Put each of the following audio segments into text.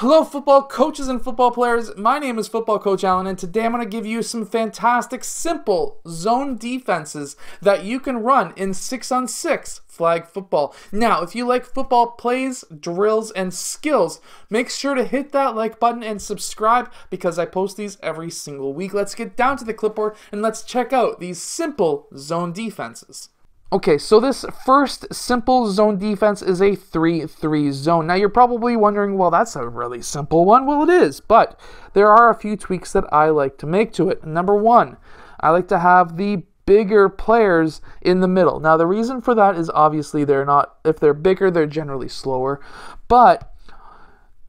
Hello football coaches and football players, my name is Football Coach Allen and today I'm going to give you some fantastic simple zone defenses that you can run in 6-on-6 flag football. Now if you like football plays, drills, and skills, make sure to hit that like button and subscribe because I post these every single week. Let's get down to the clipboard and let's check out these simple zone defenses. Okay, so this first simple zone defense is a 3-3 zone. Now you're probably wondering, well, that's a really simple one. Well, it is, but there are a few tweaks that I like to make to it. Number one, I like to have the bigger players in the middle. Now the reason for that is obviously if they're bigger, they're generally slower. But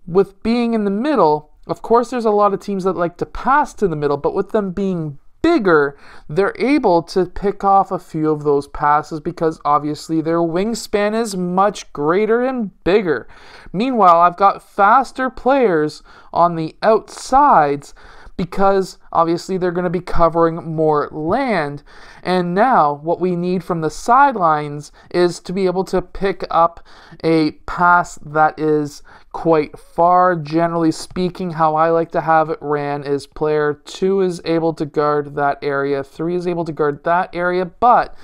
with being in the middle, of course there's a lot of teams that like to pass to the middle, but with them being bigger, they're able to pick off a few of those passes because obviously their wingspan is much greater and bigger. Meanwhile, I've got faster players on the outsides because obviously they're going to be covering more land. And now what we need from the sidelines is to be able to pick up a pass that is quite far. Generally speaking, how I like to have it ran is player 2 is able to guard that area, 3 is able to guard that area, but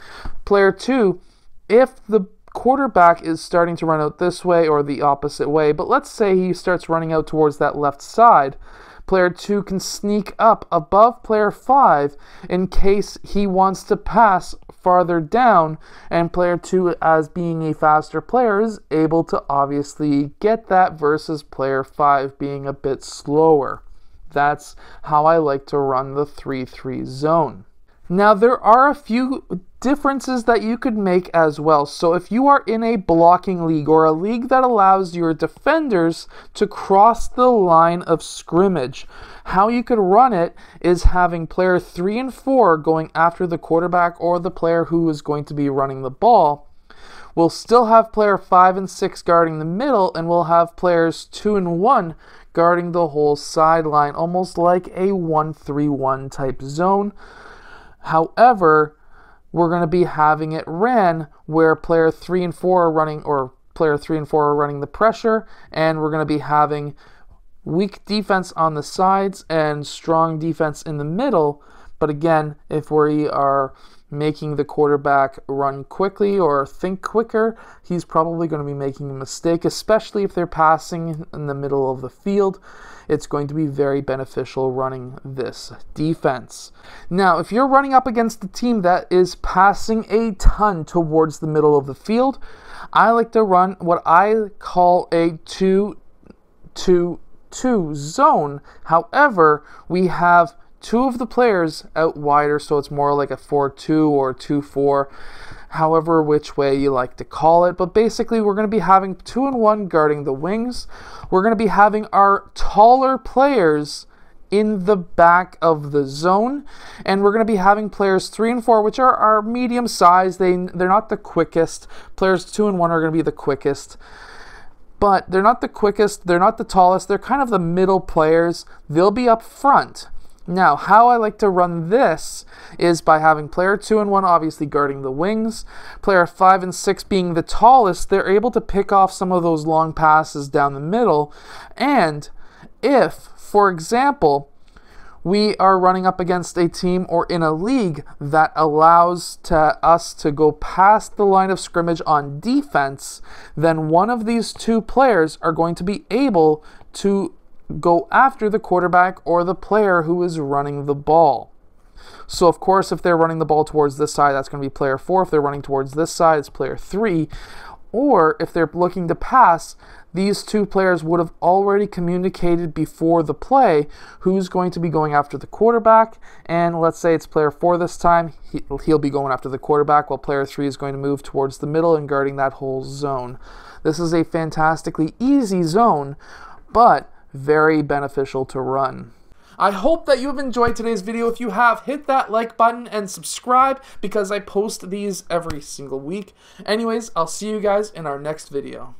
player 2, if the quarterback is starting to run out this way or the opposite way, but let's say he starts running out towards that left side, player 2 can sneak up above player 5 in case he wants to pass farther down, and player 2, as being a faster player, is able to obviously get that versus player 5 being a bit slower. That's how I like to run the 3-3 zone. Now there are a few differences that you could make as well. So if you are in a blocking league or a league that allows your defenders to cross the line of scrimmage, how you could run it is having player 3 and 4 going after the quarterback or the player who is going to be running the ball. We'll still have player 5 and 6 guarding the middle, and we'll have players 2 and 1 guarding the whole sideline, almost like a 1-3-1 type zone. However, we're going to be having it ran where player 3 and 4 are running, or player 3 and 4 are running the pressure, and we're going to be having weak defense on the sides and strong defense in the middle. But again, if we are making the quarterback run quickly or think quicker, he's probably going to be making a mistake, especially if they're passing in the middle of the field. It's going to be very beneficial running this defense. Now, if you're running up against a team that is passing a ton towards the middle of the field, I like to run what I call a 2-2-2 zone. However, we have two of the players out wider, so it's more like a 4-2 or 2-4, however which way you like to call it. But basically, we're going to be having 2 and 1 guarding the wings. We're going to be having our taller players in the back of the zone, and we're going to be having players 3 and 4, which are our medium size. They're not the quickest. Players 2 and 1 are going to be the quickest. But they're not the quickest, they're not the tallest, they're kind of the middle players. They'll be up front. Now, how I like to run this is by having player 2 and 1 obviously guarding the wings, player 5 and 6 being the tallest. They're able to pick off some of those long passes down the middle. And if, for example, we are running up against a team or in a league that allows us to go past the line of scrimmage on defense, then one of these two players are going to be able to go after the quarterback or the player who is running the ball. So of course, if they're running the ball towards this side, that's going to be player 4. If they're running towards this side, it's player 3. Or if they're looking to pass, these two players would have already communicated before the play who's going to be going after the quarterback. And let's say it's player 4 this time, he'll be going after the quarterback, while player 3 is going to move towards the middle and guarding that whole zone. This is a fantastically easy zone, but very beneficial to run. I hope that you have enjoyed today's video. If you have, hit that like button and subscribe because I post these every single week. Anyways, I'll see you guys in our next video.